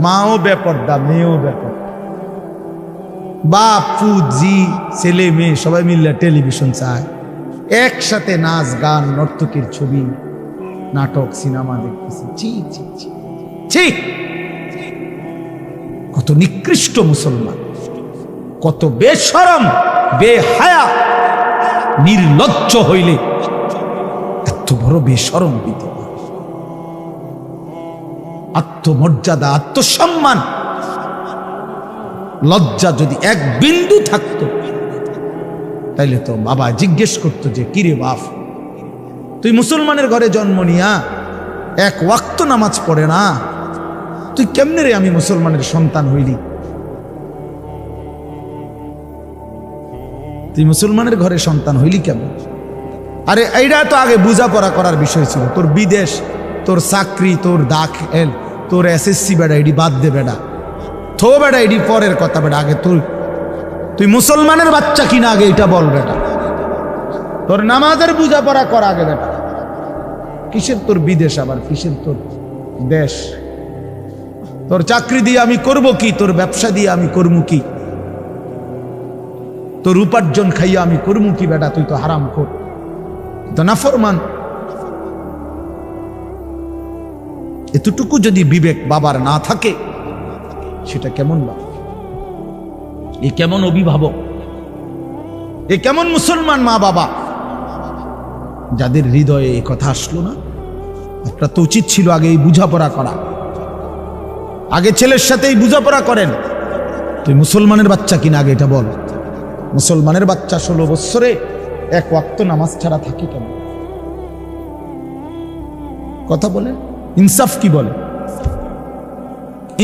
মাও বেপর্দা, মেয়েও বেপর্দা। বাপ জি ছেলে মেয়ে সবাই মিলে টেলিভিশন চায়, একসাথে নাচ গান নর্তকীর ছবি নাটক সিনেমা দেখতেছে। ছি ছি ছি ছি, কত নিকৃষ্ট মুসলমান, কত বেশরম বেহায়া নির্লজ্জ হইলে এত বড় বেশরম হইতে পারে। আত্মমর্যাদা, আত্মসম্মান, লজ্জা যদি এক বিন্দু থাকতো তাইলে তো বাবা জিজ্ঞেস করতো যে কিরে বাপ, তুই মুসলমানের ঘরে জন্ম নিয়া এক ওয়াক্ত নামাজ পড়ে না, তুই কেমনে রে আমি মুসলমানের সন্তান হইলি? তুই মুসলমানের ঘরে সন্তান হইলি কেমন? আরে এইটা তো আগে বোঝাপড়া করার বিষয় ছিল। তোর বিদেশ, তোর চাকরি, তোর দাখিল, তোর এসএসসি বেড়া এডি বাদ দে বেড়া, থো বেড়া এডি পরের কথা বেড়া। আগে তুই মুসলমানের বাচ্চা কিনা আগে এটা বল বেটা। তোর নামাজের বোঝাপড়া কর আগে বেটা। কিসের তোর বিদেশ, আবার কিসের তোর দেশ? তোর চাকরি দিয়ে আমি করব কি? তোর ব্যবসা দিয়ে আমি করবো কি? তোর উপার্জন খাইয়া আমি করবো কি বেটা? তুই তো হারাম কর, তো নাফরমান। এতটুকু যদি বিবেক বাবার না থাকে, সেটা কেমন বাবা? এ কেমন অভিভাবক? এ কেমন মুসলমান মা বাবা যাদের হৃদয়ে এই কথা আসলো না? আপনার তো উচিত ছিল আগে এই বুঝাপড়া করা। আগে ছেলের সাথে এই বুঝাপড়া করেন। তুই মুসলমানের বাচ্চা কিনা আগে এটা বল। মুসলমানের বাচ্চা 16 বছরে এক ওয়াক্ত নামাজ ছাড়া থাকে কেন? কথা বলেন, ইনসাফ কি বলে?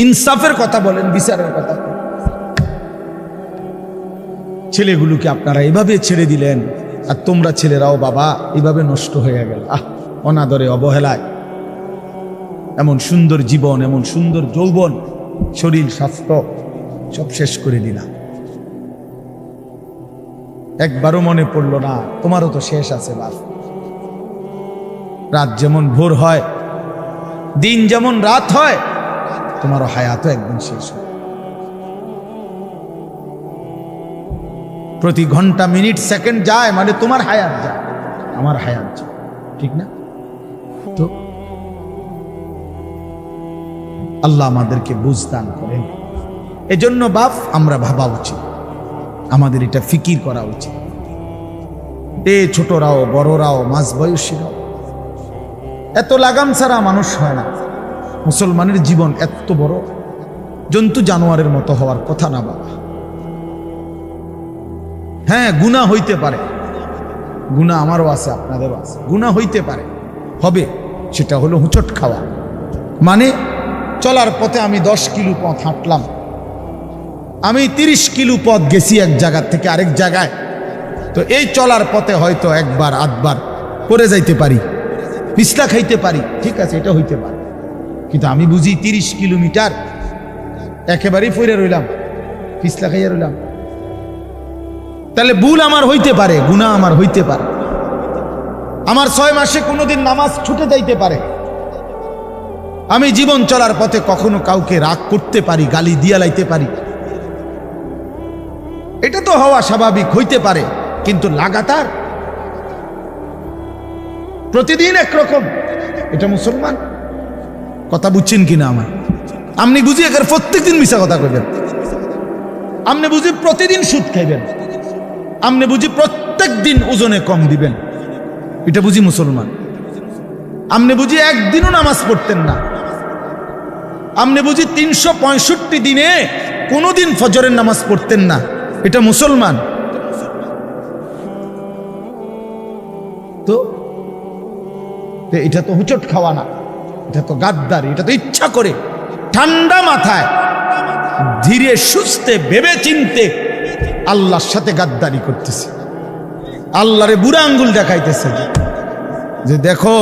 ইনসাফের কথা বলেন, বিচারের কথা। ছেলেগুলোকে আপনারা এভাবে ছেড়ে দিলেন, আর তোমরা ছেলেরাও বাবা এভাবে নষ্ট হয়ে গেল। অনাদরে, অবহেলায় এমন সুন্দর জীবন, এমন সুন্দর যৌবন, শরীর স্বাস্থ্য সব শেষ করে দিলাম। একবারও মনে পড়লো না তোমারও তো শেষ আছে বাপ। রাত যেমন ভোর হয়, দিন যেমন রাত হয়, তোমারও হায়াতও একদিন শেষ হয়। প্রতি ঘন্টা, মিনিট, সেকেন্ড যায় মানে তোমার হায়াত যায়, আমার হায়াত যায়, ঠিক না? তো আল্লাহ আমাদেরকে বুঝ দান করেন। এজন্য বাপ আমরা ভাবা উচিত, আমাদের এটা ফিকির করা উচিত। ছোটরাও বড়রাও মাঝ বয়সীরাও এত লাগাম ছাড়া মানুষ হয় না। মুসলমানের জীবন এত বড়, জন্তু জানোয়ারের মতো হওয়ার কথা না বাবা। হ্যাঁ, গুনাহ হইতে পারে, গুনাহ আমারও আছে, আপনাদেরও আছে, গুনাহ হইতে পারে, হবে। সেটা হলো হুঁচট খাওয়া। মানে চলার পথে আমি 10 কিলো পথ হাঁটলাম, আমি 30 কিলো পথ গেছি এক জায়গা থেকে আরেক জায়গায়। তো এই চলার পথে হয়তো একবার আধবার পড়ে যাইতে পারি, পিছলা খাইতে পারি, ঠিক আছে, এটা হইতে পারে। কিন্তু আমি বুঝি 30 কিলোমিটার একেবারেই পড়ে রইলাম, পিছলা খাইয়া রইলাম। তাহলে ভুল আমার হইতে পারে, গুনাহ আমার হইতে পারে। আমার 6 মাসে কোনোদিন নামাজ ছুটে যাইতে পারে। আমি জীবন চলার পথে কখনো কাউকে রাগ করতে পারি, গালি দিয়া লাইতে পারি। এটা তো হওয়া স্বাভাবিক, হইতে পারে। কিন্তু লাগাতার প্রতিদিন একরকম, এটা মুসলমান? কথা বুঝছেন কিনা আমার? আপনি বুঝি এখানে প্রত্যেকদিন মিশা কথা কইবেন, আপনি বুঝি প্রতিদিন সুদ খাইবেন, আপনি বুঝি প্রত্যেক দিন ওজনে কম দিবেন, এটা বুঝি মুসলমান? আপনি বুঝি একদিনও নামাজ পড়তেন না, আপনি বুঝি 365 দিনে কোনোদিন ফজরের নামাজ পড়তেন না, এটা মুসলমান? তো এটা তো হুচট খাওয়া না, এটা তো গাদ্দারি, এটা তো ইচ্ছা করে ঠান্ডা মাথায় ধীরে সুস্থে ভেবে চিনতে আল্লাহর সাথে গাদ্দারি করতেছে, আল্লাহরে বুড়া আঙ্গুল দেখাইতেছে যে দেখো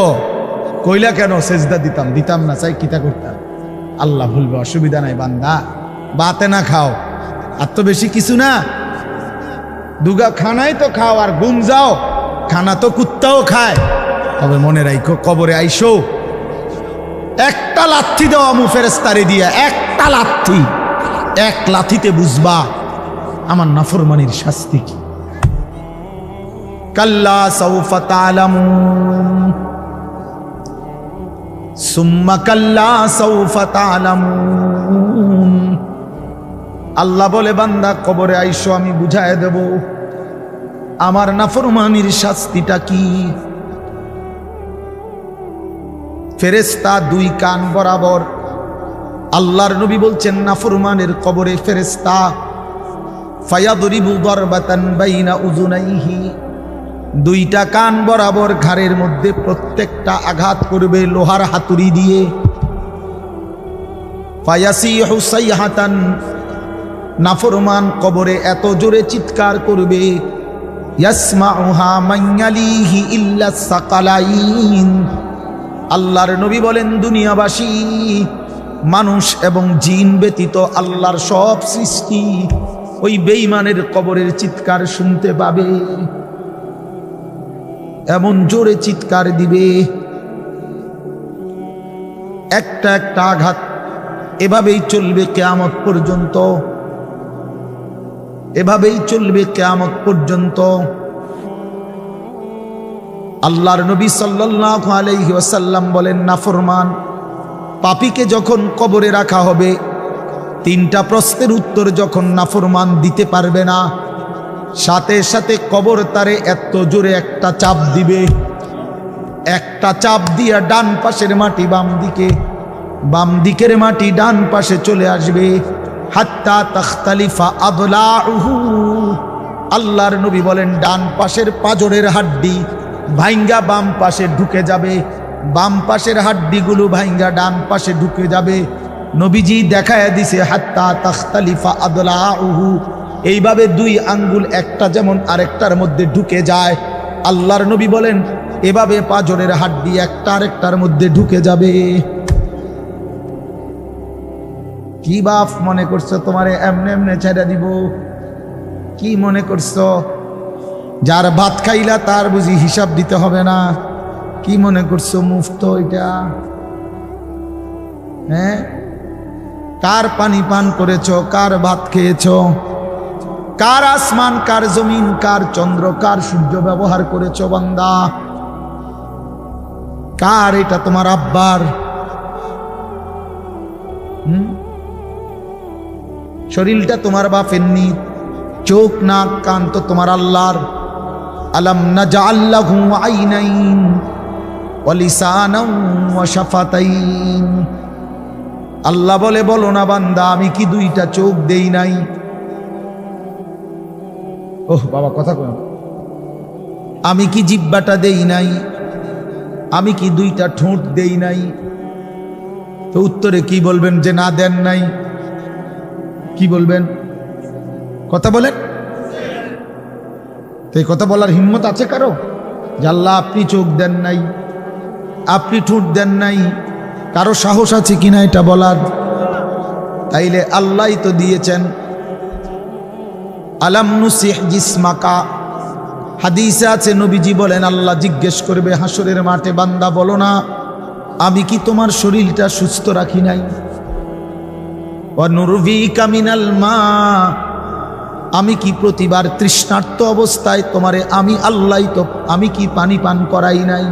কইলা কেন সেজদা দিতাম না, চাই কিতা করতাম। আল্লাহ বলবে অসুবিধা নাই বান্দা, বাতে না খাও, আর তো বেশি কিছু না, দুগা খানাই তো খাও আর ঘুম যাও, খানা তো কুত্তাও খায়। তবে মনে রাখো কবরে আইসো একটা লাথি দেওয়া মু ফেরেশতারে দিয়া, একটা লাথি, এক লাথিতে বুঝবা আমার নাফরমানির শাস্তি কি। কাল্লা সাউফা তা'লামুন সুম্মা কাল্লা সাউফা তা'লামুন। আল্লাহ বলে বান্দা কবরে আইসো, আমি বুঝায় দেব আমার নাফরমানির শাস্তিটা কি। ফেরেশতা দুই কান বরাবর, আল্লাহর নবী বলছেন নাফরমানের কবরে ফেরেশতা ফায়াদরিবু দারবাতান বাইনা উযুনাইহি, দুইটা কান বরাবর ঘাড়ের মধ্যে প্রত্যেকটা আঘাত করবে লোহার হাতুড়ি দিয়ে। ফায়াসিহু সাইহাতান, নাফরমান কবরে এত জোরে চিৎকার করবে ইয়াসমাউহা মান ইয়ালিহি ইল্লা সাকালাইন। আল্লাহর নবী বলেন দুনিয়াবাসী মানুষ এবং জিন ব্যতীত আল্লাহর সব সৃষ্টি ওই বেঈমানের কবরের চিৎকার শুনতে পাবে, এমন জোরে চিৎকার দিবে। একটা একটা আঘাত এভাবেই চলবে কিয়ামত পর্যন্ত, এভাবেই চলবে কিয়ামত পর্যন্ত। আল্লাহর নবী সাল্লাল্লাহু আলাইহি ওয়াসাল্লাম বলেন নাফরমান পাপীকে যখন কবরে রাখা হবে, তিনটা প্রশ্নের উত্তর যখন নাফরমান দিতে পারবে না, সাথে সাথে কবর তারে এত জোরে একটা চাপ দিবে, একটা চাপ দিয়া ডান পাশের মাটি বাম দিকে, বাম দিকের মাটি ডান পাশে চলে আসবে। হাত্তা তাখতালিফা আদলাউহু, আল্লাহর নবী বলেন ডান পাশের পাজরের হাড্ডি ভাইঙ্গা বাম পাশে ঢুকে যাবে, বাম পাশের হাড্ডিগুলো ভাইঙ্গা ডান পাশে ঢুকে যাবে। নবীজি দেখায় দিছে হাত্তা তাখতালিফা আদলাউহু, এইভাবে দুই আঙ্গুল একটা যেমন আরেকটার মধ্যে ঢুকে যায়, আল্লাহর নবী বলেন এভাবে পাজরের হাড্ডি একটা আরেকটার মধ্যে ঢুকে যাবে। কি বাপ মনে করছো তোমারে এমনে এমনে ছেড়ে দিব? কি মনে করছো যার ভাত খাইলা তার বুঝি হিসাব দিতে হবে না? কি মনে করছো মুফত এটা? হ্যাঁ, কার পানি পান করেছো, কার ভাত খেয়েছো, কার আসমান, কার জমিন, কার চন্দ্র, কার সূর্য ব্যবহার করেছো বান্দা? কার এটা? তোমার আব্বার? শরীরটা তোমার বাপের নি, চোখ নাক কান তো তোমার আল্লাহর। আলাম নাজআল লাহু আইনাইন ওয়া লিসানান ওয়া শাফাতাইন। আল্লাহ বলে বলো না বান্দা আমি কি দুইটা চোখ দেই নাই? ওহ বাবা কথা কই, আমি কি জিহ্বাটা দেই নাই? আমি কি দুইটা ঠোঁট দেই নাই? তো উত্তরে কি বলবেন যে না দেন নাই? কি বলবেন? কথা বলেন। তো এই কথা বলার হিম্মত আছে কারো যে আল্লাহ আপনি চোখ দেন নাই, আপনি ঠোঁট দেন নাই? কারো সাহস আছে কিনা এটা বলার? তাইলে আল্লাহই তো দিয়েছেন। আলাম নুসিহ জিসমাকা, হাদিসে আছে নবীজি বলেন আল্লাহ জিজ্ঞেস করবে হাসরের মাঠে বান্দা বলো না আমি কি তোমার শরীরটা সুস্থ রাখি নাই? ওয়া নুরভিকা মিনাল মা, আমি কি প্রতিবার তৃষ্ণার্ত অবস্থায় তোমারে আমি আল্লাহই তো আমি কি পানি পান করাই নাই?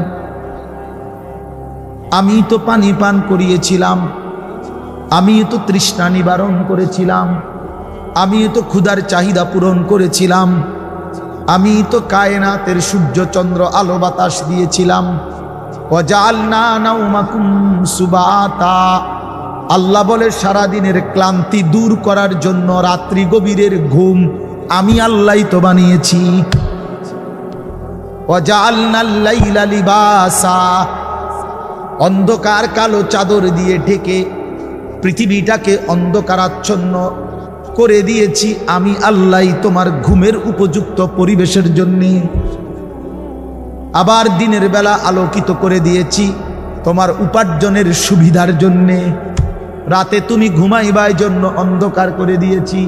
আমি তো পানি পান করিয়েছিলাম, আমি তো তৃষ্ণা নিবারণ করেছিলাম, আমি তো ক্ষুধার চাহিদা পূরণ করেছিলাম, আমি তো কায়নাতের সূর্য চন্দ্র আলো বাতাস দিয়েছিলাম। ওয়াজআলনা নাওমাকুম সুবাতা, আল্লাহ বলে সারাদিনের ক্লান্তি দূর করার জন্য রাত্রি গভীরের ঘুম আমি আল্লাহই তো বানিয়েছি। ওয়াজআলনাল লাইলা লিবাসা, অন্ধকার কালো চাদর দিয়ে ঢেকে পৃথিবীটাকে অন্ধকারাচ্ছন্ন করে দিয়েছি আমি আল্লাহই তোমার ঘুমের উপযুক্ত পরিবেশের জন্যে। আবার দিনের বেলা আলোকিত করে দিয়েছি তোমার উপার্জনের সুবিধার জন্যে। রাতে তুমি ঘুমাইবার জন্য অন্ধকার করে দিয়েছি,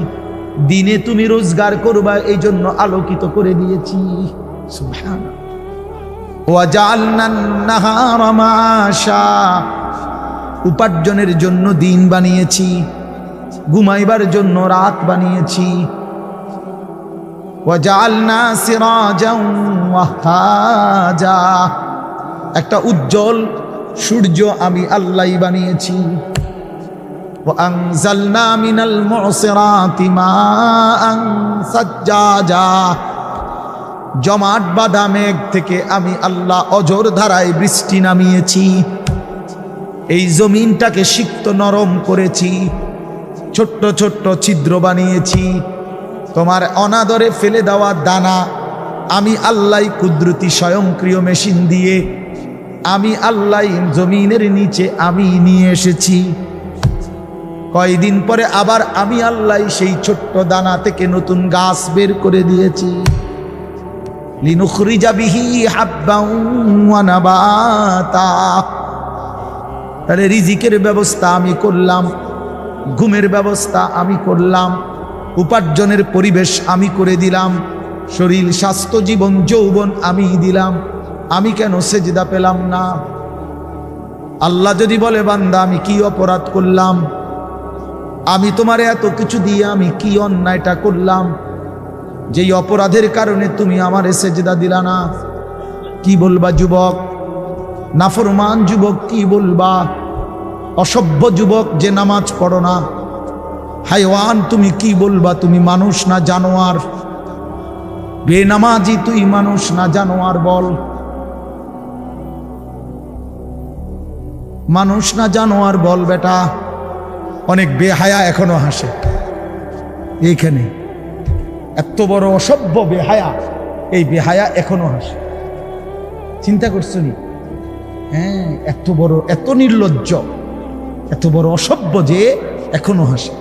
দিনে তুমি রোজগার করবা এই জন্য আলোকিত করে দিয়েছি। সুবহানাল্লাহ। ওয়াজআলনান নাহারা মাশা, উপার্জনের জন্য দিন বানিয়েছি, ঘুমাইবার জন্য রাত বানিয়েছি। ওয়াজআলনা সিরাজাও ওয়াহাজা, একটা উজ্জ্বল সূর্য আমি আল্লাহ বানিয়েছি। وأنزلنا من المعصرات ماء ثجاجا, জমাট বাঁধা মেঘ থেকে আমি আল্লাহ অঝোর ধারায় বৃষ্টি নামিয়েছি। এই জমিনটাকে সিক্ত নরম করেছি, ছোট্ট ছোট্ট ছিদ্র বানিয়েছি। তোমার অনাদরে ফেলে দেওয়া দানা আমি আল্লাহ কুদরতি স্বয়ংক্রিয় মেশিন দিয়ে আমি আল্লাহ জমিনের নিচে আমি নিয়ে এসেছি। কয়দিন পরে আবার আমি আল্লাহ সেই ছোট্ট দানা থেকে নতুন গাছ বের করে দিয়েছি। লিনুখরিজা বিহি হাব্বাও ওয়া নাবাতা, তাহলে রিজিকের ব্যবস্থা আমি করলাম, ঘুমের ব্যবস্থা আমি করলাম, উপার্জনের পরিবেশ আমি করে দিলাম, শরীর স্বাস্থ্য জীবন যৌবন আমি দিলাম। আমি কেন সেজদা পেলাম না? আল্লাহ যদি বলে বান্দা আমি কি অপরাধ করলাম, আমি তোমার এত কিছু দিয়ে আমি কি অন্যায়টা করলাম যেই অপরাধের কারণে তুমি আমার সেজদা দিলা না? কি বলবা যুবক? নাফরমান যুবক কি বলবা? অসভ্য যুবক যে নামাজ পড়ো না, হাইওয়ান তুমি কি বলবা? তুমি মানুষ না জানোয়ার? বেনামাজি তুই মানুষ না জানোয়ার? বল, মানুষ না জানোয়ার? বল বেটা। অনেক বেহায়া এখনো হাসে এইখানে, এত বড় অসভ্য বেহায়া, এই বেহায়া এখনো হাসে। চিন্তা করছো নি? হ্যাঁ, এত বড়, এত নির্লজ্জ, এত বড় অসভ্য যে এখনো হাসে।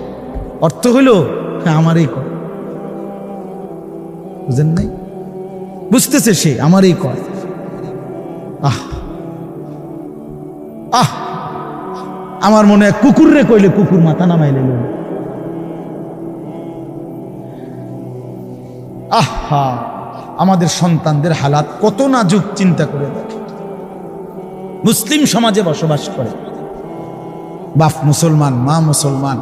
অর্থ হইল হ্যাঁ আমারই কর, বুঝেন নাই? বুঝতেছে সে আমারই কর। আহ আহ আমার মনে হয় কুকুর রে কইলে কুকুর মাথা নামাইলে। আহা, আমাদের সন্তানদের হালাত কত নাজুক, চিন্তা করে দেখে। মুসলিম সমাজে বসবাস করে, বাপ মুসলমান, মা মুসলমান,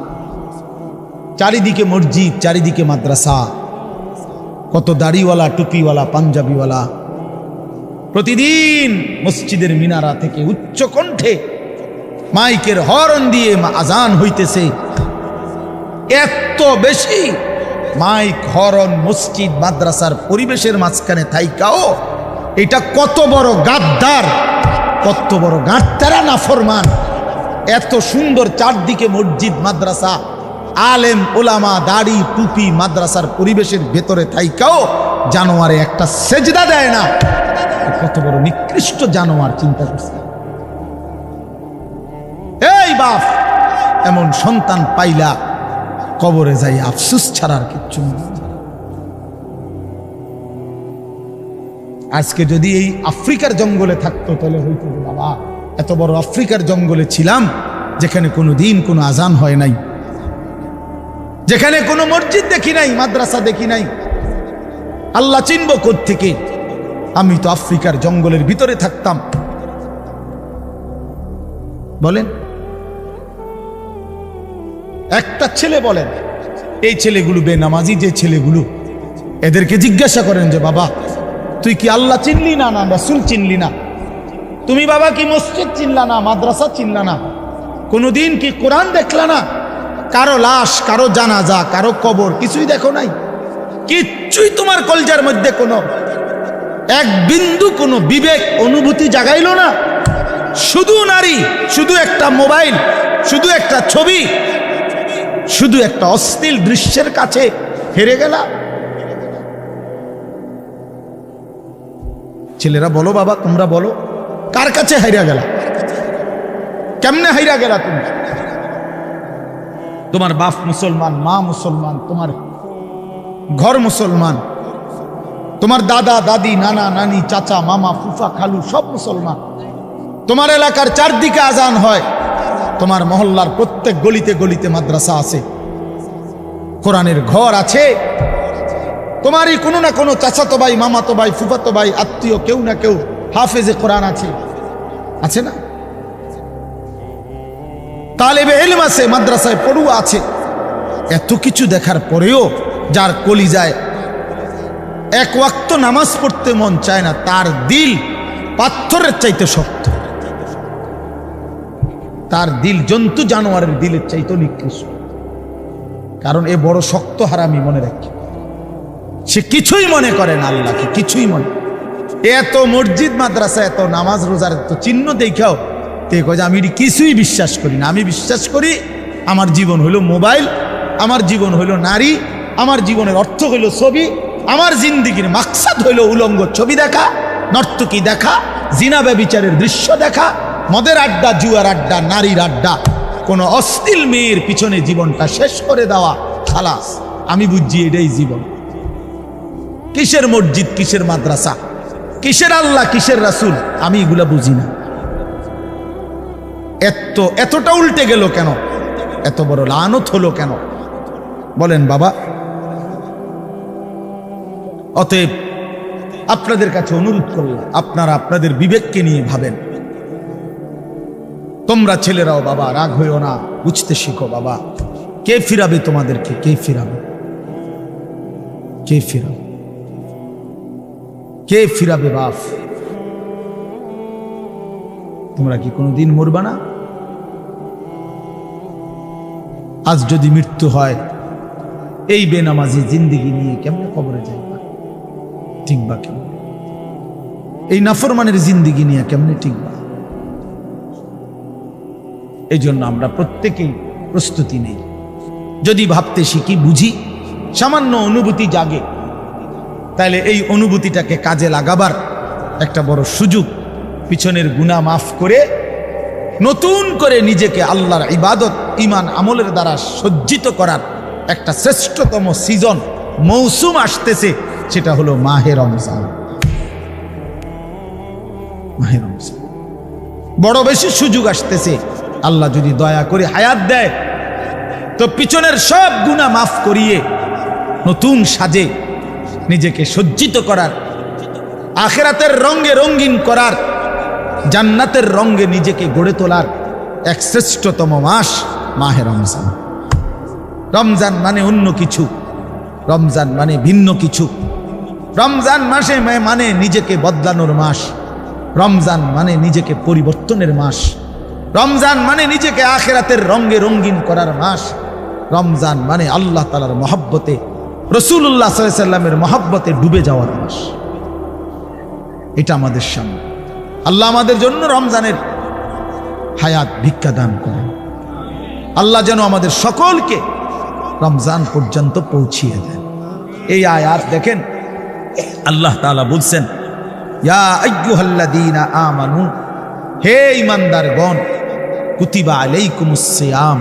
চারিদিকে মসজিদ, চারিদিকে মাদ্রাসা, কত দাড়িওয়ালা, টুপিওয়ালা, পাঞ্জাবিওয়ালা। প্রতিদিন মসজিদের মিনারা থেকে উচ্চ কণ্ঠে মাইকের হর্ন দিয়ে আজান হইতেছে। এত বেশি মাইক, হর্ন, মসজিদ, মাদ্রাসার পরিবেশের মাঝখানে থাইকাও এটা কত বড় গাদ্দার, কত বড় গাদ্দারা নাফরমান। এত সুন্দর চারদিকে মসজিদ, মাদ্রাসা, আলেম ওলামা, দাড়ি টুপি, মাদ্রাসার পরিবেশের ভেতরে থাইকাও জানোয়ারে একটা সেজদা দেয় না। কত বড় নিকৃষ্ট জানোয়ার, চিন্তা করছে। এই বাপ, এমন সন্তান পাইলা কবরে যাই আফসোস ছাড়ার কিচ্ছু নেই। আজকে যদি এই আফ্রিকার জঙ্গলে থাকতো তাহলে হইতো বাবা, এত বড় আফ্রিকার জঙ্গলে ছিলাম যেখানে কোনো দিন কোনো আজান হয় নাই, যেখানে কোনো মসজিদ দেখি নাই, মাদ্রাসা দেখি নাই। আল্লাহ চিনব কোত্থেকে? আমি তো আফ্রিকার জঙ্গলের ভিতরে থাকতাম। বলেন, একটা ছেলে বলেন, এই ছেলেগুলো বেনামাজি যে ছেলেগুলো, এদেরকে জিজ্ঞাসা করেন যে বাবা তুই কি আল্লাহ চিনলি না, না রাসূল চিনলি না? তুমি বাবা কি মসজিদ চিনলা না, মাদ্রাসা চিনলা না? কোনোদিন কি কোরআন দেখলা না? কারো লাশ, কারো জানাজা, কারো কবর কিছুই দেখো নাই? কিচ্ছুই তোমার কলজার মধ্যে কোনো এক বিন্দু কোনো বিবেক অনুভূতি জাগাইলো না? শুধু নারী, শুধু একটা মোবাইল, শুধু একটা ছবি, শুধু একটা অশ্লীল দৃশ্যের কাছে হেরে গেলা। ছেলেরা বলো বাবা, তোমরা বলো, কার কাছে হাইরা গেলা? কেমনে হাইরা গেলা তুমি? তোমার বাপ মুসলমান, মা মুসলমান, তোমার ঘর মুসলমান, তোমার দাদা দাদি, নানা নানি, চাচা মামা, ফুফা খালু সব মুসলমান। তোমার এলাকার চারদিকে আজান হয়, তোমার মহল্লার প্রত্যেক গলিতে গলিতে মাদ্রাসা আছে, কোরআনের ঘর আছে। তোমারই কোনো না কোনো চাচাতো ভাই, মামাতো ভাই, ফুফাতো ভাই, আত্মীয় কেউ না কেউ হাফেজে কোরআন আছে, আছে না? তালেবে ইলম আছে, মাদ্রাসায় পড়ুয়া আছে, এত কিছু দেখার পরেও যার কলিজায় এক ওয়াক্ত নামাজ পড়তে মন চায় না, তার দিল পাথরের চাইতে শক্ত, তার দিল জন্তু জানোয়ারের দিলের চাইতে নিকৃষ্ট। কারণ এ বড় শক্ত হারামি, মনে রাখি, সে কিছুই মনে করে না আল্লাহকে, কিছুই মনে। এত মসজিদ মাদ্রাসা, এত নামাজ রোজার এত চিহ্ন দেখাও তে কয় যে আমি কিছুই বিশ্বাস করি না। আমি বিশ্বাস করি আমার জীবন হইল মোবাইল, আমার জীবন হইল নারী, আমার জীবনের অর্থ হইল ছবি, আমার জিন্দিগির মাকসাদ হইল উলঙ্গ ছবি দেখা, নর্তকী দেখা, জিনা ব্যভিচারের দৃশ্য দেখা, মদের আড্ডা, জুয়ার আড্ডা, নারীর আড্ডা, কোন অশ্লীল মেয়ের পিছনে জীবনটা শেষ করে দেওয়া, খালাস। আমি বুঝছি এটাই জীবন। কিসের মসজিদ, কিসের মাদ্রাসা, কিসের আল্লাহ, কিসের রাসূল, আমি এগুলা বুঝি না। এতটা উল্টে গেল কেন? এত বড় লানত হলো কেন বলেন বাবা? অতএব আপনাদের কাছে অনুরোধ করলাম, আপনারা আপনাদের বিবেককে নিয়ে ভাবেন। তোমরা ছেলেরাও বাবা রাগ হইও না, বুঝতে শিখো বাবা। কে ফিরাবে তোমাদেরকে? কে ফিরাবে? কে ফিরাবে? কে ফিরাবে বাপ? তোমরা কি কোনোদিন মরবা না? আজ যদি মৃত্যু হয়, এই বেনামাজি জিন্দিগি নিয়ে কেমনে কবরে যাইবা? টিকবা কেমন? এই নাফরমানের জিন্দিগি নিয়ে কেমনে টিকবা? এই জন্য আমরা প্রত্যেকেই প্রস্তুতি নেই। যদি ভাবতে শিখি, বুঝি, সামান্য অনুভূতি জাগে, তাহলে এই অনুভূতিটাকে কাজে লাগাবার একটা বড় সুযোগ, পিছনের গুনাহ মাফ করে নতুন করে নিজেকে আল্লাহর ইবাদত, ঈমান, আমলের দ্বারা সজ্জিত করার একটা শ্রেষ্ঠতম সিজন, মৌসুম আসতেছে, সেটা হলো মাহে রমজান। মাহে রমজান বড় বেশি সুযোগ আসতেছে। আল্লাহ যদি দয়া করে হায়াত দেয়, তো পিছনের সব গুনাহ মাফ করিয়ে নতুন সাজে নিজেকে সজ্জিত করার, আখিরাতের রঙে রঙিন করার, জান্নাতের রঙে নিজেকে গড়ে তোলার এক শ্রেষ্ঠতম মাস মাহে রমজান। রমজান মানে অন্য কিছু, রমজান মানে ভিন্ন কিছু। রমজান মাসে মানে নিজেকে বদলানোর মাস, রমজান মানে নিজেকে পরিবর্তনের মাস, রমজান মানে নিজেকে আখিরাতের রঙে রঙিন করার মাস, রমজান মানে আল্লাহ তাআলার মহব্বতে, রাসূলুল্লাহ সাল্লাল্লাহু আলাইহি ওয়াসাল্লামের মহব্বতে ডুবে যাওয়ার মাস। এটা আমাদের সামনে। আল্লাহ আমাদের জন্য রমজানের হায়াত ভিক্ষা দান করেন। আল্লাহ যেন আমাদের সকলকে রমজান পর্যন্ত পৌঁছিয়ে দেন। এই আয়াত দেখেন, আল্লাহ তাআলা বলছেন, ইয়া আইয়ুহাল্লাযীনা আমানু, হে ঈমানদারগণ, কুতিবা আলাইকুমুস সিয়াম,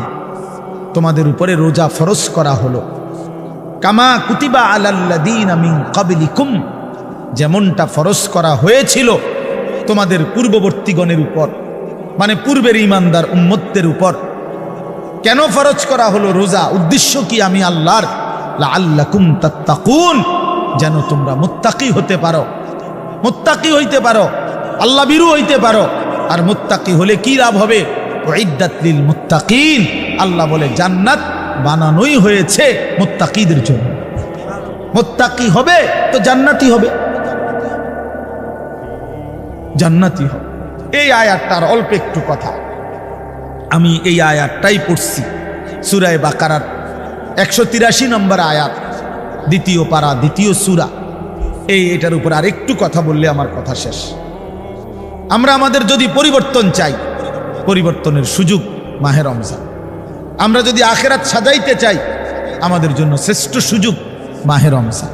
তোমাদের উপরে রোজা ফরজ করা হলো, কামা কুতিবা আলাল্লাযীনা মিন ক্বাবলিকুম, যেমনটা ফরজ করা হয়েছিল তোমাদের পূর্ববর্তীগণের উপর, মানে পূর্বের ঈমানদার উম্মতদের উপর। কেন ফরজ করা হলো রোজা? উদ্দেশ্য কি? আমি আল্লাহর, লাআল্লাকুম তাত্তাকুন, যেন তোমরা মুত্তাকি হতে পারো, মুত্তাকি হইতে পারো, আল্লাহ বিরু হইতে পারো। আর মুত্তাকি হলে কি লাভ হবে? উইদ্দাত লিল মুত্তাকিন, আল্লাহ বলে জান্নাত বানানোই হয়েছে মুত্তাকিদের জন্য। মুত্তাকি হবে তো জান্নাতি হবে, জান্নাতি হবে। এই আয়াতটার অল্প একটু কথা, আমি এই আয়াতটাই পড়ছি, সূরা বাকারার 183 নম্বর আয়াত, দ্বিতীয় পারা, দ্বিতীয় সূরা। এটার উপর আর একটু কথা বললে আমার কথা শেষ। আমরা আমাদের যদি পরিবর্তন চাই, পরিবর্তনের সুযোগ মাহে রমজান। আমরা যদি আখিরাত সাজাইতে চাই, আমাদের জন্য শ্রেষ্ঠ সুযোগ মাহে রমজান।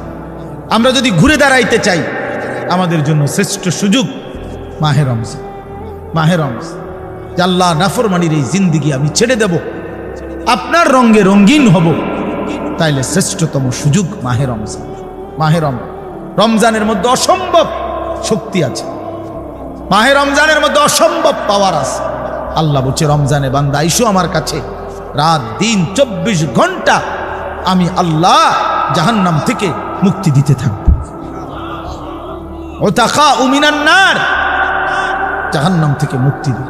আমরা যদি ঘুরে দাঁড়াইতে চাই, আমাদের জন্য শ্রেষ্ঠ সুযোগ মাহে রমজান। মাহে রমজান, আল্লাহ নাফরমানির এই জিন্দিগি আমি ছেড়ে দেব, আপনার রঙে রঙিন হব, তাইলে শ্রেষ্ঠতম সুযোগ মাহে রমজান। মাহে রমজানের মধ্যে অসম্ভব শক্তি আছে, মাহে রমজানের মধ্যে অসম্ভব পাওয়ার আছে। আল্লাহ বলছে, রমজানে বান্দা আইসো আমার কাছে, রাত দিন 24 ঘন্টা আমি আল্লাহ জাহান্নাম থেকে মুক্তি দিতে থাকব। ওতাকা উমিনান নার, জাহান্নাম থেকে মুক্তি দিল।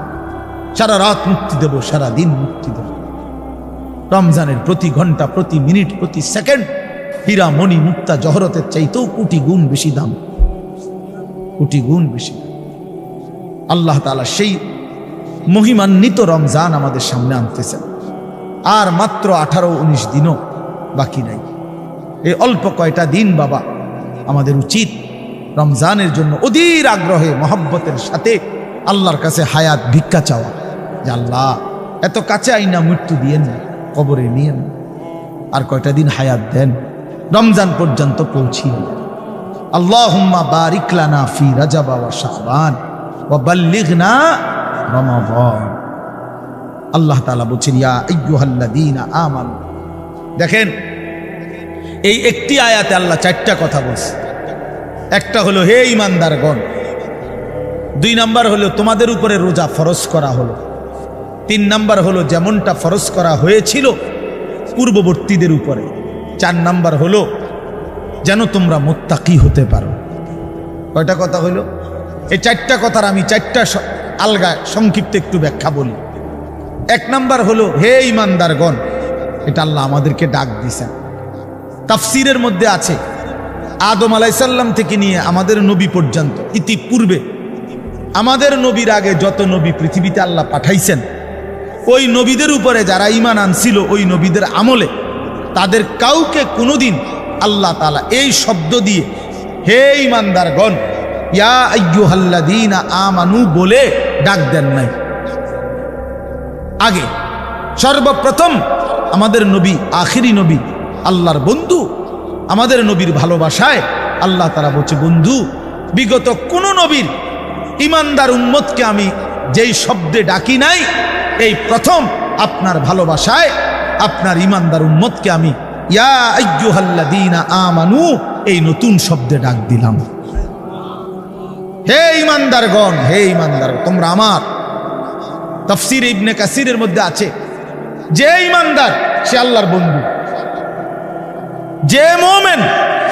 সারা রাত মুক্তি দেব, সারা দিন মুক্তি দেব। রমজানের প্রতি ঘন্টা, প্রতি মিনিট, প্রতি সেকেন্ড হীরা মণি মুক্তা জহরতের চাইতেও কোটি গুণ বেশি দাম, কোটি গুণ বেশি। আল্লাহ তাআলা সেই মহিমান্বিত রমজান আমাদের সামনে আনতেছেন। আর মাত্র 18-19 দিনও বাকি নাই। এই অল্প কয়টা দিন বাবা, আমাদের উচিত রমজানের জন্য অধীর আগ্রহে মহব্বতের সাথে আল্লাহর কাছে হায়াত ভিক্ষা চাওয়া, যে আল্লাহ এত কাছে আইনা মৃত্যু দিয়েন না, কবরে নিয়েন, আর কয়টা দিন হায়াত দেন, রমজান পর্যন্ত পৌঁছিয়ে দেন। আল্লাহুম্মা বারিক লানা ফি রাজাব ওয়া শাবান ওয়া বাল্লিগনা রমাদান। আল্লাহ তাআলা বলেন, ইয়া আইয়ুহাল্লাযীনা আমানু। দেখেন, এই একটি আয়াতে আল্লাহ 4টা কথা বলছে। একটা হলো হে ঈমানদারগণ, 2 নাম্বার হলো তোমাদের উপরে রোজা ফরজ করা হলো, 3 নাম্বার হলো যেমনটা ফরজ করা হয়েছিল পূর্ববর্তীদের উপরে, 4 নাম্বার হলো যেন তোমরা মুত্তাকি হতে পারো। কয়টা কথা হলো? এই 4টা কথার আমি 4টা আলগা সংক্ষিপ্ত একটু ব্যাখ্যা বলি। 1 নাম্বার হলো হে ঈমানদারগণ, এটা আল্লাহ আমাদেরকে ডাক দিয়েছেন। তাফসীরের মধ্যে আছে আদম আলাইহিস সালাম থেকে নিয়ে আমাদের নবী পর্যন্ত, ইতিপূর্বে আমাদের নবীর আগে যত নবী পৃথিবীতে আল্লাহ পাঠাইছেন, ওই নবীদের উপরে যারা ঈমান আনছিল, ওই নবীদের আমলে তাদের কাউকে কোনোদিন আল্লাহ তাআলা এই শব্দ দিয়ে হে ঈমানদারগণ, ইয়া আইয়ুহাল্লাযীনা আমানু বলে ডাক দেন নাই। আগে সর্বপ্রথম আমাদের নবী, আখিরি নবী, আল্লাহর বন্ধু, আমাদের নবীর ভালোবাসায় আল্লাহ তাআলা বলছে, বন্ধু, বিগত কোন নবীর ঈমানদার উম্মতকে আমি যেই শব্দে ডাকি নাই, এই প্রথম আপনার ভালোবাসায় আপনার ঈমানদার উম্মতকে আমি ইয়া আইয়ুহাল্লাযীনা আমানু এই নতুন শব্দে ডাক দিলাম। হে ঈমানদারগণ, হে ঈমানদার, তোমরা আমার। তাফসীর ইবনে কাসিরের মধ্যে আছে, যে ঈমানদার সে আল্লাহর বন্ধু, যে মুমিন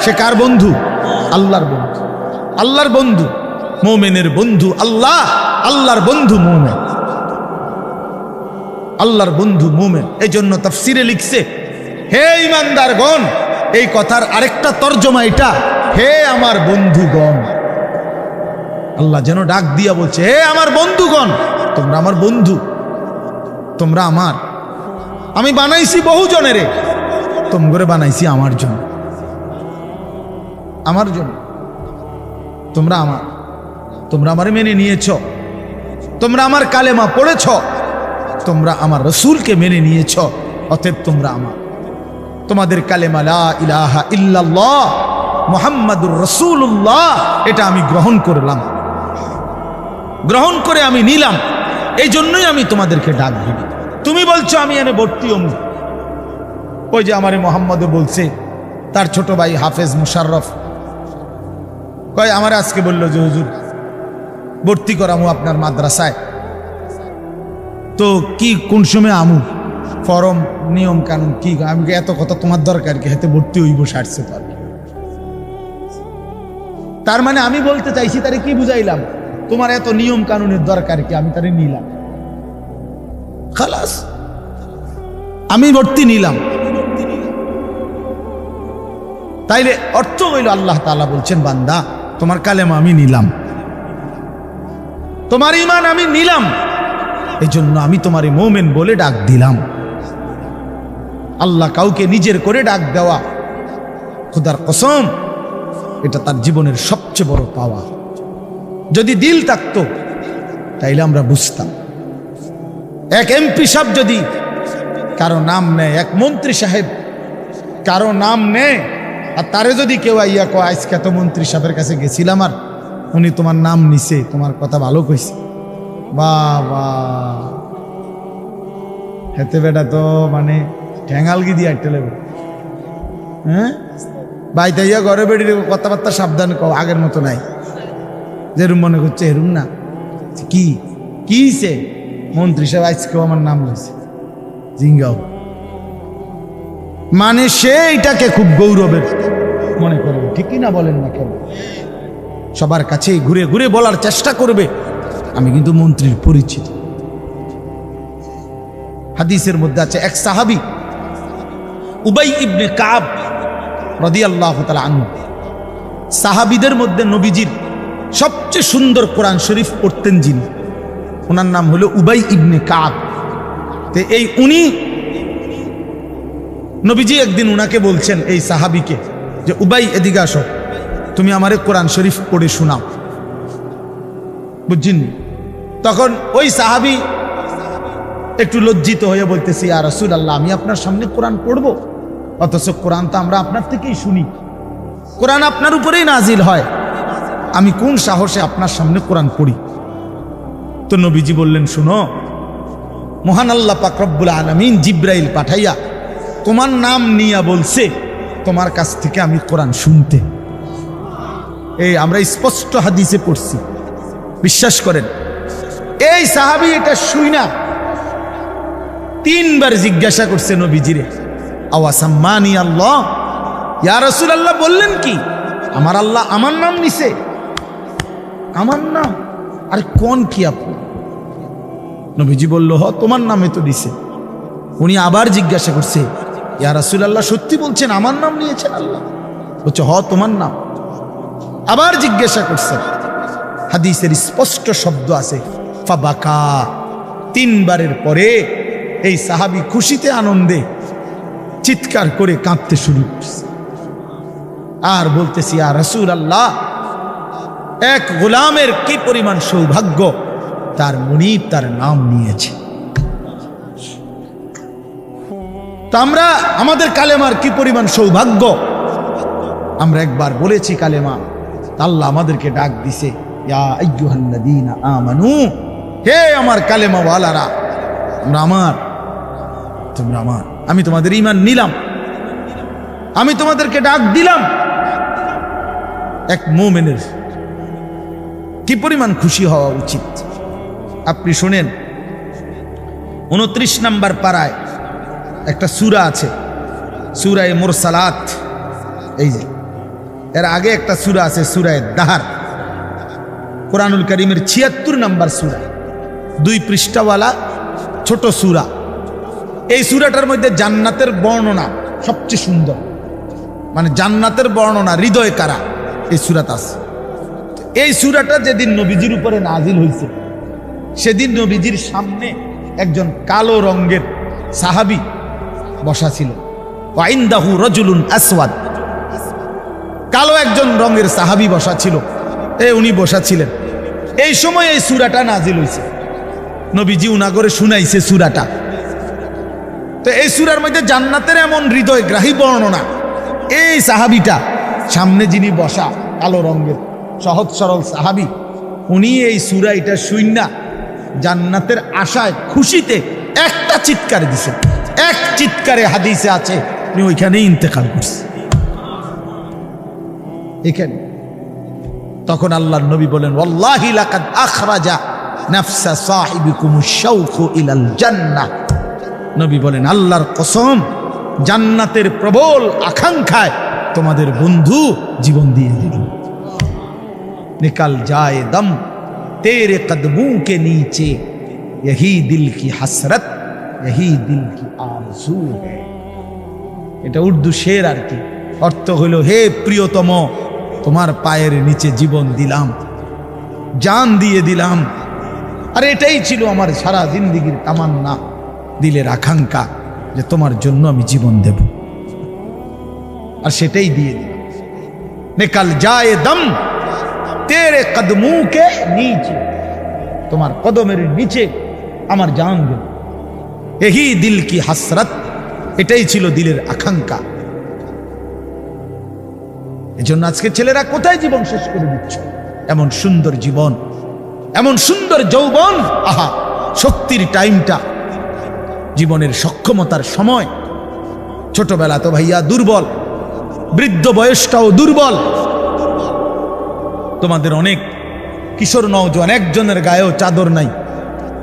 সে কার বন্ধু? আল্লাহর বন্ধু। আল্লাহর বন্ধু, মুমিনের বন্ধু আল্লাহ, আল্লাহর বন্ধু মুমিন, আল্লাহর বন্ধু মুমিন। এই জন্য তাফসীরে লিখছে, হে ঈমানদারগণ, এই কথার আরেকটা তর্জমা এটা, হে আমার বন্ধুগণ। আল্লাহ যেন ডাক দিয়া বলছে, হে আমার বন্ধুগণ, তোমরা আমার বন্ধু, তোমরা আমার। আমি বানাইছি বহু জনেরে, তোমরা বানাইছি আমার জন্য, আমার জন্য। তোমরা আমার, তোমরা আমারে মেনে নিয়েছ, তোমরা আমার কালেমা পড়েছ, তোমরা আমার রসুলকে মেনে নিয়েছ, অতএব তোমরা আমার। তোমাদের কালেমা লা ইলাহা ইল্লাল্লাহ মুহাম্মাদুর রাসূলুল্লাহ, এটা আমি গ্রহণ করলাম, গ্রহণ করে আমি নিলাম। এই জন্যই আমি তোমাদেরকে ডাক দিই। তুমি বলছো আমি এনে ভর্তি অমুক, ওই যে আমারে মোহাম্মদে বলছে, তার ছোট ভাই হাফেজ মুশাররফ কয়, আমার আজকে বললো যে হুজুর ভর্তি করামু আপনার মাদ্রাসায়, তো কি কোন সময় আমু, ফরম নিয়ম কানুন কি? আমি এত কথা তোমার দরকার কি, হাতে ভর্তি হইব সারছে তো। তার মানে আমি বলতে চাইছি, তারে কি বুঝাইলাম, তোমার এত নিয়ম কানুনের দরকার কি, আমি তারে নিলাম, খালাস, আমি ভর্তি নিলাম। তাইলে অর্থ হইল আল্লাহ তাআলা বলছেন, বান্দা তোমার কালেমা আমি নিলাম, তোমার ঈমান আমি নিলাম, এই জন্য আমি তোমারে মুমিন বলে ডাক দিলাম। আল্লাহ কাউকে নিজের করে ডাক দেওয়া, খোদার কসম, এটা তার জীবনের সবচেয়ে বড় পাওয়া। যদি দিল থাকতো তাইলে আমরা বুঝতাম। এক এমপি সাহেব যদি কারো নাম নেয়, এক মন্ত্রী সাহেব কারো নাম নেয়, আর তারে যদি কেউ আইয়া কয় আজকে তো মন্ত্রী সাহেবের কাছে গেছিলাম আর উনি তোমার নাম নিছে, তোমার কথা ভালো কইছে, বাবা হেতে বেটা তো মানে ঠ্যাঙালগি দিয়ে একটা লেবে। হ্যাঁ ভাই, তাইয়া ঘরে বেড়িয়ে কথাবার্তা সাবধান কও, আগের মতো নাই, যেরুম মনে করছে এরুম না। কি কিছে মন্ত্রী সাহেব আজকেও আমার নাম লইছে, জিঙ্গাও, মানে সে এটাকে খুব গৌরবের মনে করবে, ঠিকই না বলেন না কেন? সবার কাছে ঘুরে ঘুরে বলার চেষ্টা করবে, আমি কিন্তু মন্ত্রীর পরিচিত, হাদিসের মধ্যে আছে এক সাহাবী উবাই ইবনে কাব রাদিয়াল্লাহু তাআলা আনহু, সাহাবীদের মধ্যে নবীজির সবচেয়ে সুন্দর কোরআন শরীফ পড়তেন যিনি, ওনার নাম হলো উবাই ইবনে কাব। তো এই উনি নবীজি একদিন উনাকে বলছেন, এই সাহাবীকে, যে উবাই এদিকে আসো, তুমি আমারে কোরআন শরীফ পড়ে শোনাও। বুঝছেন? তখন ওই সাহাবী একটু লজ্জিত হয়ে বলতেছি, ইয়া রাসূলুল্লাহ, আমি আপনার সামনে কোরআন পড়বো? অথচ কোরআন তো আমরা আপনার থেকেই শুনি, কোরআন আপনার উপরেই নাজিল হয়, আমি কোন সাহসে আপনার সামনে কোরআন পড়ি? তো নবীজি বললেন, শুনো, মহান আল্লাহ পাক রব্বুল আলামিন জিব্রাইল পাঠাইয়া তোমার নাম নিয়া বলছে তোমার কাছ থেকে আমি কোরআন শুনতে। এই আমরা স্পষ্ট হাদিসে পড়ছি, বিশ্বাস করেন। এই সাহাবী এটা শুই না 3 বার জিজ্ঞাসা করছে নবীজিরে, আওয়াসাম্মানি আল্লাহ, ইয়া রাসূলুল্লাহ বললেন কি আমার আল্লাহ আমার নাম নিছে? আমার নাম? আরে কোন কি আপনি? নবীজি বলল, হ তোমার নামে তো দিছে। উনি আবার জিজ্ঞাসা করছে, ইয়া রাসূলুল্লাহ সত্যি বলছেন আমার নাম নিয়েছেন আল্লাহ? বলছে, হ তোমার নাম। আবার জিজ্ঞাসা করছে, হাদিসের স্পষ্ট শব্দ আছে ফাবাকা। 3 বারের পরে এই সাহাবী খুশিতে আনন্দে চিৎকার করে কাঁদতে শুরু করছে আর বলতেছি, ইয়া রাসূলুল্লাহ, এক গোলামের কি পরিমাণ সৌভাগ্য, তার মুনিব তার নাম নিয়েছে। তা আমরা আমাদের কালেমার কি পরিমাণ সৌভাগ্য, আমরা একবার বলেছি কালেমা, আল্লাহ আমাদেরকে ডাক দিছে, ইয়া আইয়ুহাল্লাযীনা আমানু, হে আমার কালেমা ওয়ালারা, তোমরা আমার, আমি তোমাদের ঈমান নিলাম, আমি তোমাদেরকে ডাক দিলাম। এক মুমিনের কি পরিমাণ খুশি হওয়া উচিত আপনি শুনেন। 29 নম্বর পারায় একটা সূরা আছে, সূরায়ে মুরসালাত। এই যে এর আগে একটা সূরা আছে, সূরায়ে দাহর, কোরআনুল কারীমের 76 নম্বর সূরা, 2 পৃষ্ঠাওয়ালা ছোট সূরা। এই সূরাটার মধ্যে জান্নাতের বর্ণনা সবচেয়ে সুন্দর, মানে জান্নাতের বর্ণনা হৃদয় কারা এই সূরাতে আছে। এই সূরাটা যেদিন নবীজির উপরে নাজিল হয়েছে, সেদিন নবীজির সামনে একজন কালো রঙের সাহাবী বসা ছিল। ওয়াইন্দাহু রাজুলুন আসওয়াদ, কালো একজন রঙের সাহাবী বসা ছিল, উনি বসা ছিলেন। এই সময় এই সূরাটা নাজিল হয়েছে, নবীজি উনাগরে শুনাইছে সূরাটা। তো এই সূরার মধ্যে জান্নাতের এমন হৃদয়গ্রাহী বর্ণনা। এই সাহাবীটা সামনে যিনি বসা কালো রঙের সহজ সরল সাহাবী, উনি এই সূরা এটা শুইনা জান্নাতের আশায় খুশিতে একটা চিৎকার দিছে, এক চিৎকারে হাদিসে আছে উনি ওইখানেই ইন্তেকাল করছে। এখানে তখন আল্লাহর নবী বলেন, ওয়াল্লাহি লাকাদ আখরাজা নাফসা সাহিবিকুমুশ শাওকু ইলাল জান্নাহ। নবী বলেন, আল্লাহর কসম, জান্নাতের প্রবল আকাঙ্ক্ষায় তোমাদের বন্ধু জীবন দিয়ে দিল। निकल जाए दम तेरे कदमों के नीचे, यही दिल की हसरत, यही दिल की आरज़ू है। এটা উর্দু শের আর কি, অর্থ হইল, হে প্রিয়তম, তোমার পায়ের নিচে জীবন দিলাম, জান দিয়ে দিলাম। আর এটাই ছিল আমার সারা জিন্দেগীর তামান্না, দিলের আকাঙ্ক্ষা, যে তোমার জন্য আমি জীবন দেব, আর সেটাই দিয়ে দিলাম। নিকল যায় দম তেরে কদমু কে নিচে, তোমার কদমের নিচে আমার জান গেল। এহি দিল কি হাসরত, এটাই ছিল দিলের আকাঙ্ক্ষা। এজন্য আজকে ছেলেরা কোথায় জীবন শেষ করে দিচ্ছ? এমন সুন্দর জীবন, এমন সুন্দর যৌবন, আহা, শক্তির টাইমটা, জীবনের সক্ষমতার সময়। ছোটবেলা তো ভাইয়া দুর্বল, বৃদ্ধ বয়সটাও দুর্বল। তোমাদের অনেক কিশোর নওজোয়ান একজনের গায়েও চাদর নাই,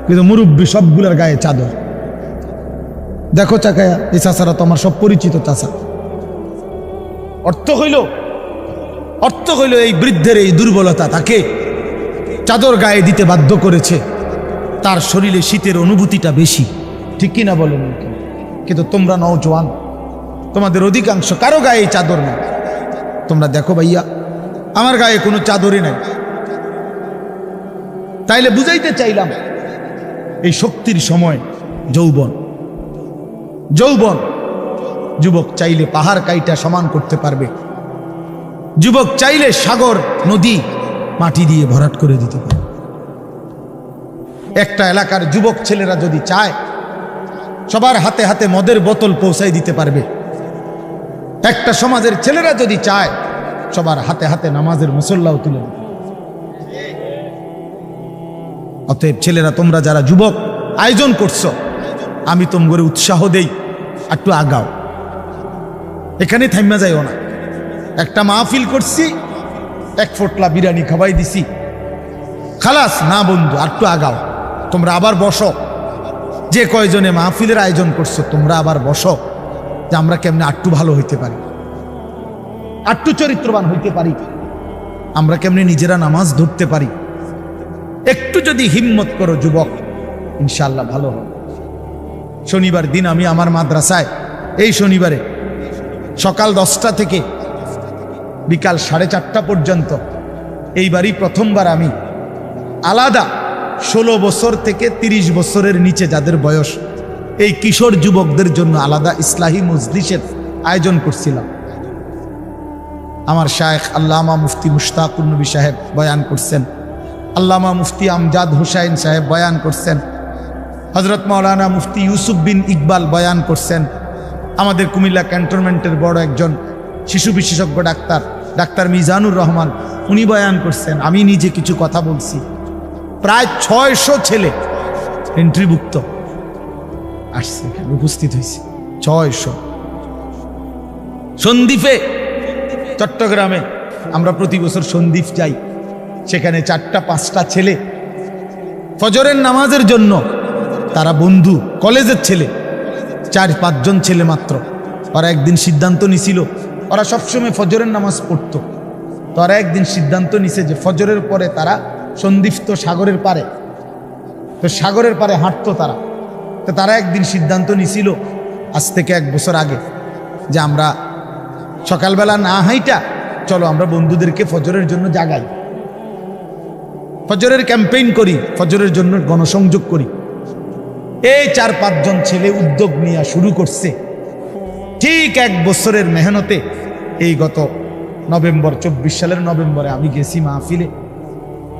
কিন্তু মুরব্বী সবগুলোর গায়ে চাদর। দেখো চাকায়া, এই চাচারা তো আমার সব পরিচিত চাচা। অর্থ হইল এই বৃদ্ধের এই দুর্বলতা তাকে চাদর গায়ে দিতে বাধ্য করেছে। তার শরীরে শীতের অনুভূতিটা বেশি, ঠিক কিনা বলেন? কিন্তু তোমরা নওজোয়ান, তোমাদের অধিকাংশ কারো গায়ে এই চাদর নেই। তোমরা দেখো ভাইয়া, আমার গায়ে কোনো চাদরই নাই। তাইলে বুঝাইতে চাইলাম এই শক্তির সময় যৌবন। যৌবন, যুবক চাইলে পাহাড় কাইটা সমান করতে পারবে। যুবক চাইলে সাগর নদী মাটি দিয়ে ভরাট করে দিতে পারে। একটা এলাকার যুবক ছেলেরা যদি চায়, সবার হাতে হাতে মদের বোতল পৌঁছাই দিতে পারবে। একটা সমাজের ছেলেরা যদি চায়, সবার হাতে হাতে নামাজের মুসল্লাও তুলে দেবে। অতএব ছেলেরা, তোমরা যারা যুবক আয়োজন করছো, আমি তোমাদের উৎসাহ দেই, একটু আগাও, এখানে থাইমা যাইও না। একটা মাহফিল করছি, এক ফোটলা বিরিয়ানি খাওয়াই দিছি, খালাস না বন্ধু, একটু আগাও। তোমরা আবার বসো, যে কয়জনে মাহফিলের আয়োজন করছো তোমরা আবার বসো, যে আমরা কেমনে আটটু ভালো হইতে পারি, আটটু চরিত্রবান হইতে পারি, আমরা কেমনে নিজেরা নামাজ ধরতে পারি। একটু যদি হিম্মত করো যুবক, ইনশাআল্লাহ ভালো হবে। শনিবার দিন আমি আমার মাদ্রাসায়, এই শনিবারে সকাল 10টা থেকে বিকাল 4:30 পর্যন্ত, এইবারই প্রথমবার আমি আলাদা 16 বছর থেকে 30 বছরের নিচে যাদের বয়স, এই কিশোর যুবকদের জন্য আলাদা ইসলাহি মজলিসের আয়োজন করছিলাম। আমার শায়েখ আল্লামা মুফতি মুশতাকুর নবী সাহেব বয়ান করছেন, আল্লামা মুফতি আমজাদ হুসাইন সাহেব বয়ান করছেন, হজরত মাওলানা মুফতি ইউসুফ বিন ইকবাল বয়ান করছেন, আমাদের কুমিল্লা ক্যান্টনমেন্টের বড় একজন শিশু বিশেষজ্ঞ ডাক্তার মিজানুর রহমান উনি বয়ান করছেন, আমি নিজে কিছু কথা বলছি। প্রায় 600 ছেলে এন্ট্রিভুক্ত আসছে, উপস্থিত হয়েছে 600। সন্দ্বীপে, চট্টগ্রামে আমরা প্রতি বছর সন্দ্বীপ যাই, সেখানে 4টা-5টা ছেলে ফজরের নামাজের জন্য, তারা বন্ধু, কলেজের ছেলে, 4-5 জন ছেলে মাত্র। ওরা একদিন সিদ্ধান্ত নিছিল, ওরা সবসময় ফজরের নামাজ পড়তো, তো ওরা একদিন সিদ্ধান্ত নিছে যে ফজরের পরে তারা সন্দ্বীপ তো সাগরের পারে, তো সাগরের পারে হাঁটতো তারা। তো তারা একদিন সিদ্ধান্ত নিছিল আজ থেকে 1 বছর আগে, যে আমরা সকালবেলা না হাইটা চলো আমরা বন্ধুদেরকে ফজরের জন্য জাগাই, ফজরের ক্যাম্পেইন করি, ফজরের জন্য গণসংযোগ করি। এই 4-5 জন ছেলে উদ্যোগ নিয়ে শুরু করছে। ঠিক 1 বছরের মেহনতে এই গত নভেম্বর, 24 সালের নভেম্বরে আমি গেছি মাহফিলে,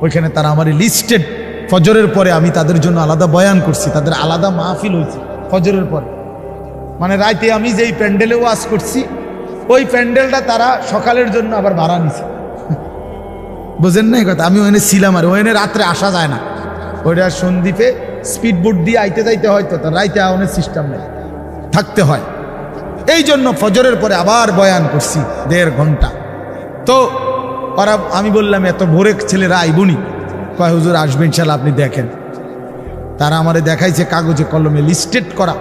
ওইখানে তারা আমার লিস্টেড, ফজরের পরে আমি তাদের জন্য আলাদা বয়ান করছি, তাদের আলাদা মাহফিল হয়েছে ফজরের পরে। মানে রাইতে আমি যেই প্যান্ডেলে ওয়াজ করছি, ওই প্যান্ডেলটা তারা সকালের জন্য আবার ভাড়া নিছে। বুঝেন না এই কথা? আমি ওখানে ছিলাম, আর ওখানে রাত্রে আসা যায় না, ওইটা সন্দ্বীপে স্পিড বোট দিয়ে আইতে যাইতে হয়, তো তার রাইতে আওয়ানের সিস্টেম নেই, থাকতে হয়। এই জন্য ফজরের পরে আবার বয়ান করছি 1.5 ঘন্টা। তো ওরা, আমি বললাম এত ভোরে ছেলেরা আইবনি, কয় হুজুর আসবেন ইনশাআল্লাহ, আপনি দেখেন। তারা আমারে দেখাইছে কাগজে কলমে লিস্টেড করা,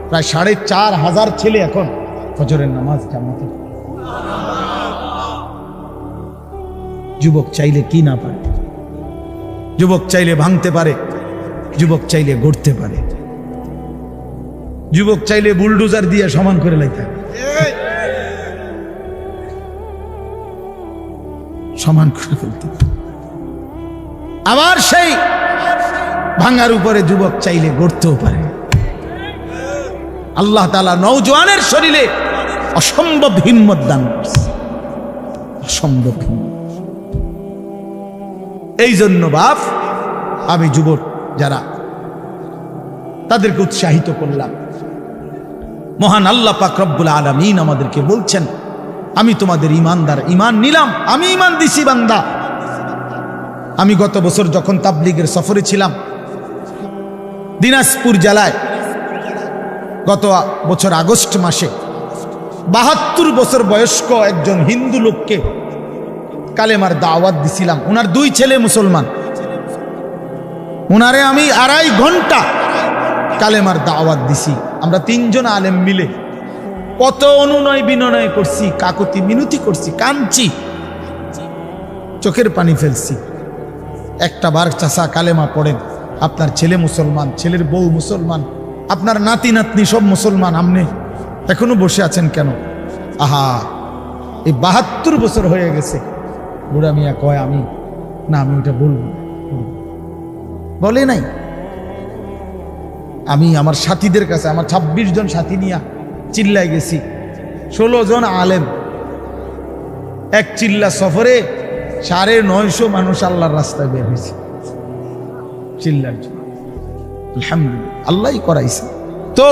প্রায় 4,500 ছেলে এখন ফজরের নামাজ জামাতে। যুবক চাইলে কি না পারে, যুবক চাইলে ভাঙতে পারে, যুবক চাইলে গড়তে পারে, যুবক চাইলে বুলডোজার দিয়ে সমান করে লাইতে, সমান করে ফেলতে। আবার সেই ভাঙার উপরে যুবক চাইলে গড়তেও পারে। আল্লাহ তাআলা নওজোয়ানের শরীরে অসম্ভব হিম্মত দান করছে, অসম্ভব হিম্মত। এই জন্য বাপ, আমি যুবক যারা, তাদেরকে উৎসাহিত করলাম। মহান আল্লাহ পাক রব্বুল আলামিন আমাদেরকে বলছেন, আমি তোমাদের ইমানদার, ইমান নিলাম, আমি ইমান দিছি বান্দা। আমি গত বছর যখন তাবলীগের সফরে ছিলাম দিনাজপুর জেলায়, গত বছর আগস্ট মাসে 72 বছর বয়স্ক একজন হিন্দু লোককে কালেমার দাওয়াত দিছিলাম। ওনার 2 ছেলে মুসলমান, ওনারে আমি 2.5 ঘন্টা কালেমার দাওয়াত দিছি। আমরা 3 জন আলেম মিলে কত অনুনয় বিনয় করছি, কাকুতি মিনতি করছি, কাঁদছি, চোখের পানি ফেলছি। একটা বার চাচা কালেমা পড়েন, আপনার ছেলে মুসলমান, ছেলের বউ মুসলমান, আপনার নাতি নাতনি সব মুসলমান, আপনি এখনো বসে আছেন কেন? আহা, এই 72 বছর হয়ে গেছে। বুড়া মিয়া কয় আমি না, আমি ওটা বলবো, বলে নাই। আমি আমার সাথীদের কাছে, আমার 26 জন সাথী নিয়ে চিল্লায় গেছি, 16 জন আলেম, এক চিল্লা সফরে 950 মানুষ আল্লাহর রাস্তায় বের হয়েছে চিল্লার জন্য। আলহামদুলিল্লাহ, আল্লাহই করাইছে। তো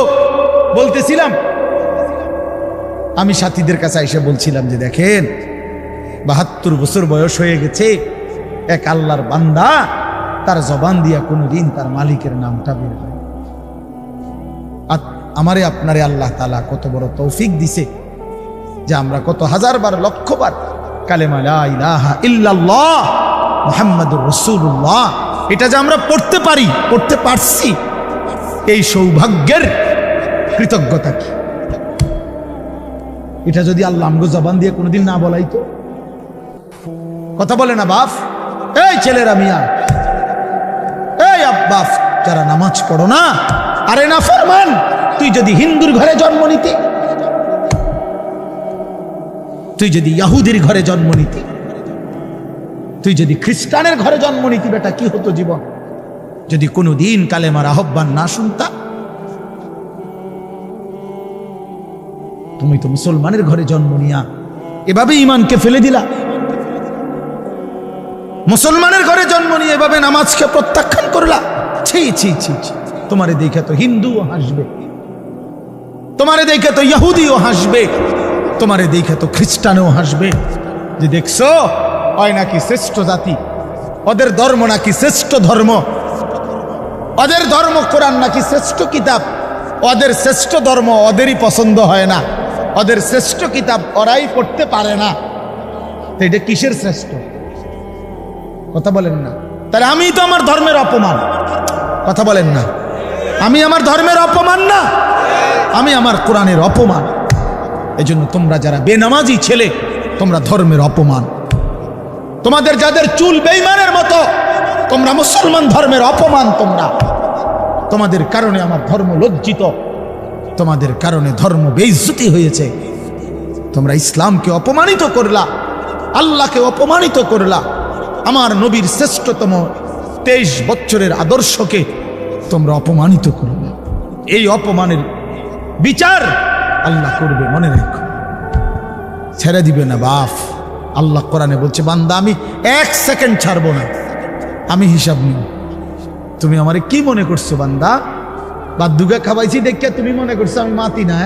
বলতেছিলাম, আমি সাথীদের কাছে এসে বলছিলাম যে দেখেন, 72 বছর বয়স হয়ে গেছে, এক আল্লাহর বান্দা তার জবান দিয়া কোনোদিন তার মালিকের নামটা বের হয়। আমারে আপনারে আল্লাহ তাআলা কত বড় তৌফিক দিছে যে আমরা কত হাজারবার লক্ষবার কালেমা লা ইলাহা ইল্লাল্লাহ মুহাম্মাদুর রাসূলুল্লাহ এটা যে আমরা পড়তে পারি, পড়তে পারছি, এই সৌভাগ্যের কৃতজ্ঞতা কি? এটা যদি আল্লাহ আমগো জবান দিয়ে কোনোদিন না বলাইতো। কথা বলে না বাপ, এই ছেলেরা মিয়া, এই আব্বাস যারা নামাজ পড়ো না, আরে না ফরমান, তুই যদি হিন্দুর ঘরে জন্ম নিতি, তুই যদি ইহুদির ঘরে জন্ম নিতি, তুই যদি খ্রিস্টানের ঘরে জন্ম নিতি, বেটা কি হতো জীবন যদি কোনোদিন কালেমার আহ্বান না শুনতা? তুমি তো মুসলমানের ঘরে জন্ম নিয়া এভাবে ইমানকে ফেলে দিলা। মুসলমানের ঘরে জন্ম নিয়ে এভাবে নামাজকে প্রত্যাখ্যান করলা। ছি ছি ছি ছি, তোমারে দেখে তো হিন্দুও হাসবে, তোমারে দেখে তো ইহুদিও হাসবে, তোমারে দেখে তো খ্রিস্টানও হাসবে, যে দেখছো হয় নাকি শ্রেষ্ঠ জাতি, ওদের ধর্ম নাকি শ্রেষ্ঠ ধর্ম, ওদের ধর্ম কোরআন নাকি শ্রেষ্ঠ কিতাব, ওদের শ্রেষ্ঠ ধর্ম ওদেরই পছন্দ হয় না, ওদের শ্রেষ্ঠ কিতাব ওরাই পড়তে পারে না। তো এটা কিসের শ্রেষ্ঠ? কথা বলেন না। তাহলে আমি তো আমার ধর্মের অপমান। কথা বলেন না, আমি আমার ধর্মের অপমান না, আমি আমার কোরআনের অপমান। এজন্য তোমরা যারা বেনামাজি ছেলে, তোমরা ধর্মের অপমান। তোমাদের যাদের চুল বেঈমানের মতো, তোমরা মুসলমান ধর্মের অপমান। তোমরা, তোমাদের কারণে আমার ধর্ম লজ্জিত, তোমাদের কারণে ধর্ম বেইজ্জতি হয়েছে। তোমরা ইসলামকে অপমানিত করলা, আল্লাহকে অপমানিত করলা, আমার নবীর শ্রেষ্ঠতম 23 বছরের আদর্শকে তোমরা অপমানিত করলা। এই অপমানের বিচার আল্লাহ করবে, মনে রাখো, ছেড়ে দিবে না বাপ। আল্লাহ কোরআনে বলছে, বান্দা আমি 1 সেকেন্ড ছাড়বো না, আমি হিসাব নিব। তুমি আমারে কি মনে করছো বান্দা? বাদুগা খাওয়াইছি দেখে তুমি মনে করছো আমি মাতি না?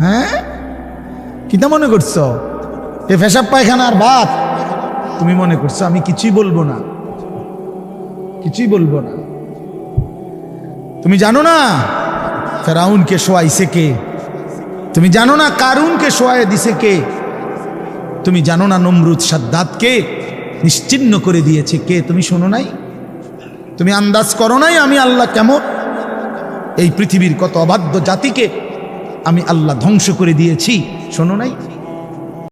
হ্যাঁ, কিটা মনে করছো? এ পেশাব পায়খানা আর ভাত তুমি মনে করছো? আমি কিছুই বলবো না, কিছুই বলবো না। তুমি জানো না ফেরাউনকে শোয়াইছে কে? তুমি জানো না কারুনকে শোয়াই দিছে কে? তুমি জানো না নমরুদ সাদ্দাতকে নিশ্চিহ্ন করে দিয়েছে কে? তুমি শোনো নাই? তুমি আন্দাজ করো নাই আমি আল্লাহ কেমন? এই পৃথিবীর কত অবাধ্য জাতিকে আমি আল্লাহ ধ্বংস করে দিয়েছি, শোনো নাই?